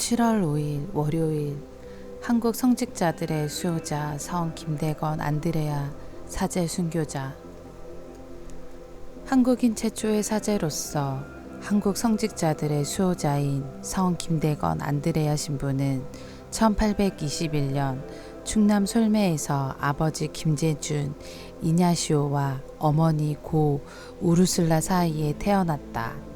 7월 5일 월요일 한국 성직자들의 수호자 성 김대건 안드레아 사제 순교자. 한국인 최초의 사제로서 한국 성직자들의 수호자인 성 김대건 안드레아 신부는 1821년 충남 솔매에서 아버지 김재준 이냐시오와 어머니 고 우르슬라 사이에 태어났다.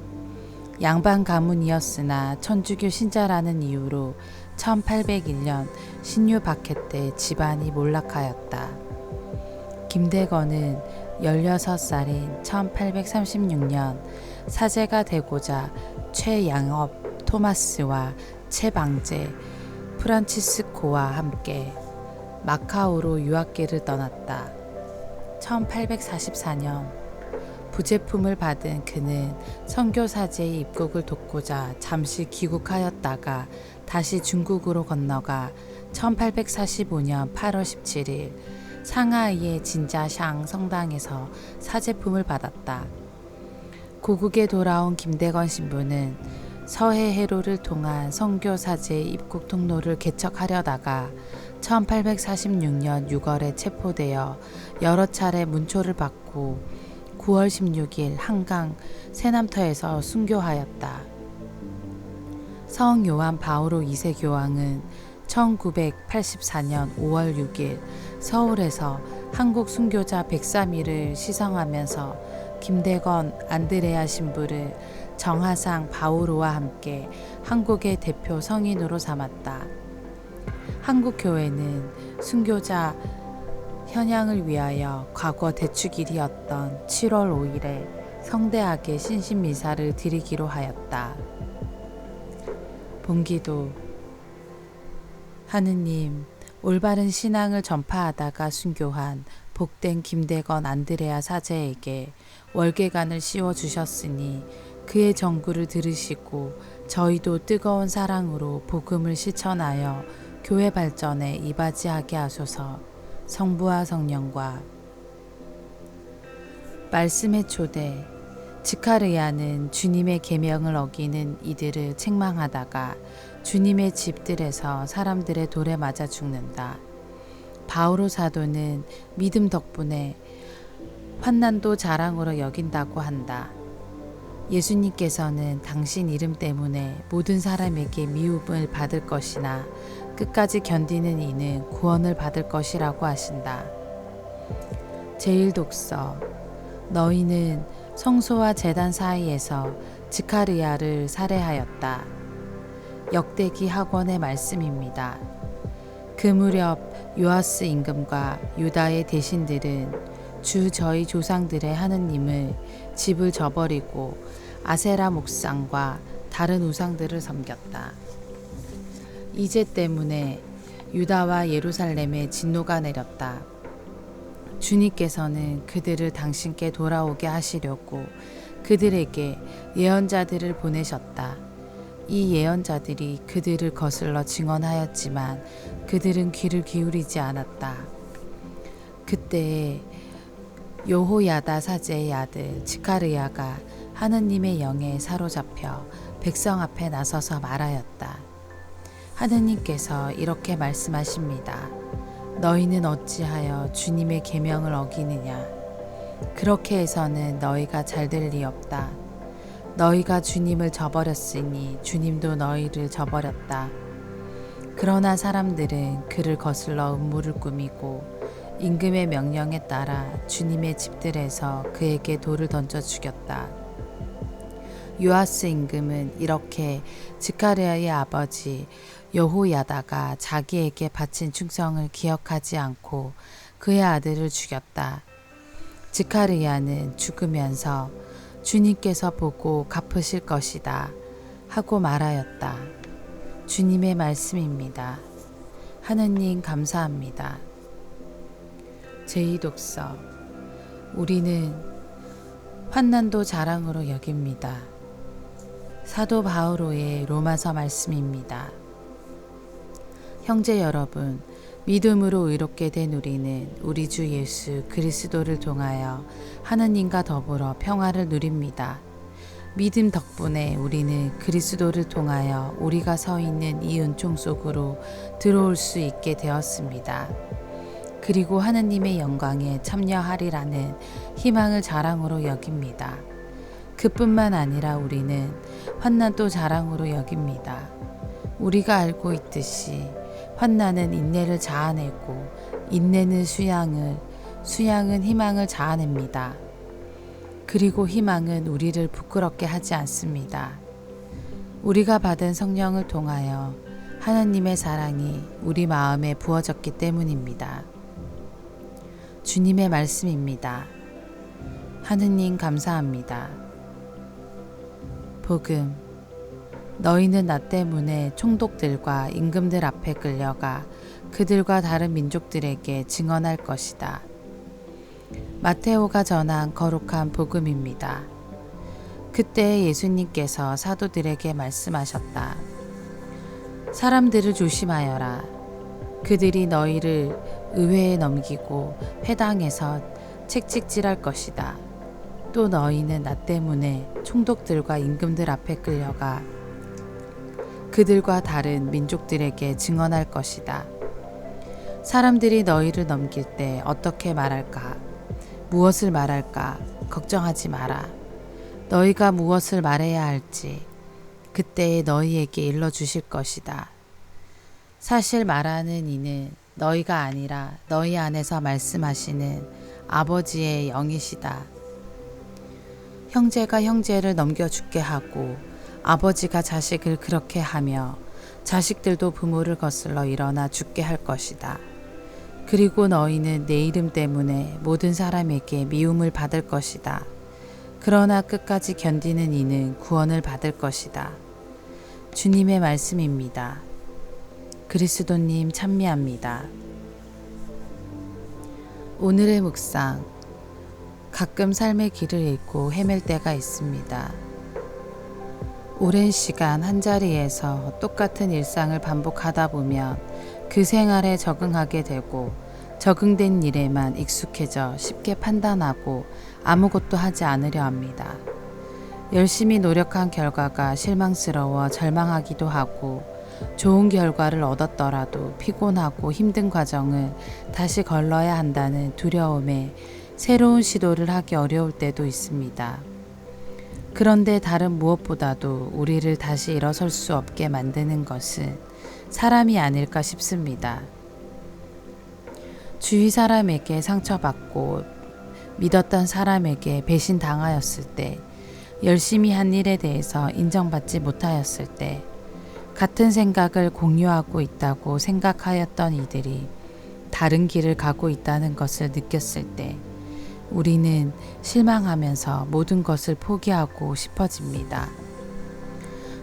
양반 가문이었으나 천주교 신자라는 이유로 1801년 신유 박해 때 집안이 몰락하였다. 김대건은 16살인 1836년 사제가 되고자 최양업 토마스와 최방제 프란치스코와 함께 마카오로 유학길을 떠났다. 1844년 부제품을 받은 그는 선교사제의 입국을 돕고자 잠시 귀국하였다가 다시 중국으로 건너가 1845년 8월 17일 상하이의 진자샹 성당에서 사제품을 받았다. 고국에 돌아온 김대건 신부는 서해 해로를 통한 선교사제의 입국 통로를 개척하려다가 1846년 6월에 체포되어 여러 차례 문초를 받고 9월 16일 한강 세남터에서 순교하였다. 성 요한 바오로 2세 교황은 1984년 5월 6일 서울에서 한국 순교자 103일을 시성하면서 김대건 안드레아 신부를 정하상 바오로와 함께 한국의 대표 성인으로 삼았다. 한국교회는 순교자 현양을 위하여 과거 대축일이었던 7월 5일에 성대하게 신신미사를 드리기로 하였다. 본기도. 하느님, 올바른 신앙을 전파하다가 순교한 복된 김대건 안드레아 사제에게 월계관을 씌워주셨으니 그의 전구를 들으시고 저희도 뜨거운 사랑으로 복음을 실천하여 교회 발전에 이바지하게 하소서. 성부와 성령과. 말씀의 초대. 지카르야는 주님의 계명을 어기는 이들을 책망하다가 주님의 집들에서 사람들의 돌에 맞아 죽는다. 바오로 사도는 믿음 덕분에 환난도 자랑으로 여긴다고 한다. 예수님께서는 당신 이름 때문에 모든 사람에게 미움을 받을 것이나 끝까지 견디는 이는 구원을 받을 것이라고 하신다. 제1독서. 너희는 성소와 제단 사이에서 지카르야를 살해하였다. 역대기 학원의 말씀입니다. 그 무렵 요아스 임금과 유다의 대신들은 주 저희 조상들의 하느님을 집을 저버리고 아세라 목상과 다른 우상들을 섬겼다. 이제 때문에 유다와 예루살렘에 진노가 내렸다. 주님께서는 그들을 당신께 돌아오게 하시려고 그들에게 예언자들을 보내셨다. 이 예언자들이 그들을 거슬러 증언하였지만 그들은 귀를 기울이지 않았다. 그때에 여호야다 사제의 아들 지카르야가 하느님의 영에 사로잡혀 백성 앞에 나서서 말하였다. 하느님께서 이렇게 말씀하십니다. 너희는 어찌하여 주님의 계명을 어기느냐. 그렇게 해서는 너희가 잘될 리 없다. 너희가 주님을 저버렸으니 주님도 너희를 저버렸다. 그러나 사람들은 그를 거슬러 음모를 꾸미고 임금의 명령에 따라 주님의 집들에서 그에게 돌을 던져 죽였다. 요아스 임금은 이렇게 지카르야의 아버지 여호야다가 자기에게 바친 충성을 기억하지 않고 그의 아들을 죽였다. 지카르야는 죽으면서 주님께서 보고 갚으실 것이다 하고 말하였다. 주님의 말씀입니다. 하느님 감사합니다. 제2독서. 우리는 환난도 자랑으로 여깁니다. 사도 바오로의 로마서 말씀입니다. 형제 여러분, 믿음으로 의롭게 된 우리는 우리 주 예수 그리스도를 통하여 하느님과 더불어 평화를 누립니다. 믿음 덕분에 우리는 그리스도를 통하여 우리가 서 있는 이 은총 속으로 들어올 수 있게 되었습니다. 그리고 하느님의 영광에 참여하리라는 희망을 자랑으로 여깁니다. 그뿐만 아니라 우리는 환난도 자랑으로 여깁니다. 우리가 알고 있듯이 환난은 인내를 자아내고 인내는 수양은 희망을 자아냅니다. 그리고 희망은 우리를 부끄럽게 하지 않습니다. 우리가 받은 성령을 통하여 하나님의 사랑이 우리 마음에 부어졌기 때문입니다. 주님의 말씀입니다. 하느님 감사합니다. 복음. 너희는 나 때문에 총독들과 임금들 앞에 끌려가 그들과 다른 민족들에게 증언할 것이다. 마테오가 전한 거룩한 복음입니다. 그때 예수님께서 사도들에게 말씀하셨다. 사람들을 조심하여라. 그들이 너희를 의회에 넘기고 회당에서 책찍질할 것이다. 또 너희는 나 때문에 총독들과 임금들 앞에 끌려가 그들과 다른 민족들에게 증언할 것이다. 사람들이 너희를 넘길 때 어떻게 말할까? 무엇을 말할까? 걱정하지 마라. 너희가 무엇을 말해야 할지 그때에 너희에게 일러주실 것이다. 사실 말하는 이는 너희가 아니라 너희 안에서 말씀하시는 아버지의 영이시다. 형제가 형제를 넘겨 죽게 하고 아버지가 자식을 그렇게 하며 자식들도 부모를 거슬러 일어나 죽게 할 것이다. 그리고 너희는 내 이름 때문에 모든 사람에게 미움을 받을 것이다. 그러나 끝까지 견디는 이는 구원을 받을 것이다. 주님의 말씀입니다. 그리스도님 찬미합니다. 오늘의 묵상. 가끔 삶의 길을 잃고 헤맬 때가 있습니다. 오랜 시간 한자리에서 똑같은 일상을 반복하다 보면 그 생활에 적응하게 되고 적응된 일에만 익숙해져 쉽게 판단하고 아무것도 하지 않으려 합니다. 열심히 노력한 결과가 실망스러워 절망하기도 하고 좋은 결과를 얻었더라도 피곤하고 힘든 과정을 다시 걸러야 한다는 두려움에 새로운 시도를 하기 어려울 때도 있습니다. 그런데 다른 무엇보다도 우리를 다시 일어설 수 없게 만드는 것은 사람이 아닐까 싶습니다. 주위 사람에게 상처받고 믿었던 사람에게 배신당하였을 때, 열심히 한 일에 대해서 인정받지 못하였을 때, 같은 생각을 공유하고 있다고 생각하였던 이들이 다른 길을 가고 있다는 것을 느꼈을 때, 우리는 실망하면서 모든 것을 포기하고 싶어집니다.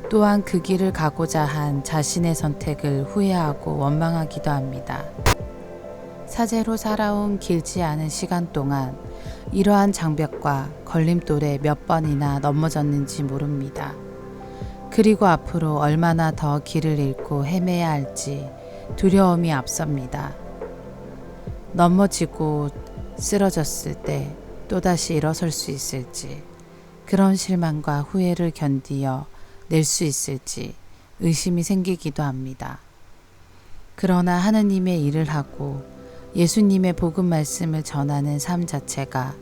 또한 그 길을 가고자 한 자신의 선택을 후회하고 원망하기도 합니다. 사제로 살아온 길지 않은 시간 동안 이러한 장벽과 걸림돌에 몇 번이나 넘어졌는지 모릅니다. 그리고 앞으로 얼마나 더 길을 잃고 헤매야 할지 두려움이 앞섭니다. 넘어지고 쓰러졌을 때 또다시 일어설 수 있을지, 그런 실망과 후회를 견디어 낼 수 있을지 의심이 생기기도 합니다. 그러나 하느님의 일을 하고 예수님의 복음 말씀을 전하는 삶 자체가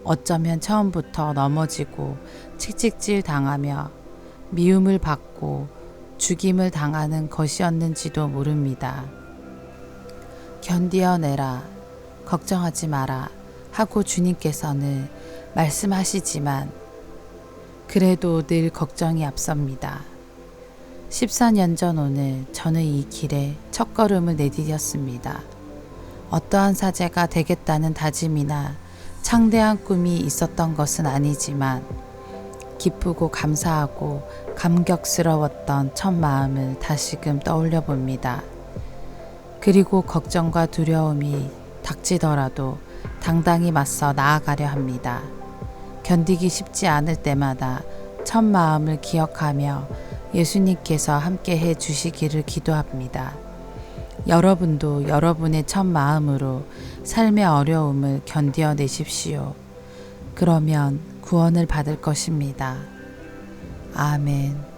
어쩌면 처음부터 넘어지고 채찍질 당하며 미움을 받고 죽임을 당하는 것이었는지도 모릅니다. 견디어내라, 걱정하지 마라 하고 주님께서는 말씀하시지만 그래도 늘 걱정이 앞섭니다. 14년 전 오늘 저는 이 길에 첫걸음을 내디뎠습니다. 어떠한 사제가 되겠다는 다짐이나 창대한 꿈이 있었던 것은 아니지만 기쁘고 감사하고 감격스러웠던 첫 마음을 다시금 떠올려 봅니다. 그리고 걱정과 두려움이 닥치더라도 당당히 맞서 나아가려 합니다. 견디기 쉽지 않을 때마다 첫 마음을 기억하며 예수님께서 함께 해 주시기를 기도합니다. 여러분도 여러분의 첫 마음으로 삶의 어려움을 견디어 내십시오. 그러면 구원을 받을 것입니다. 아멘.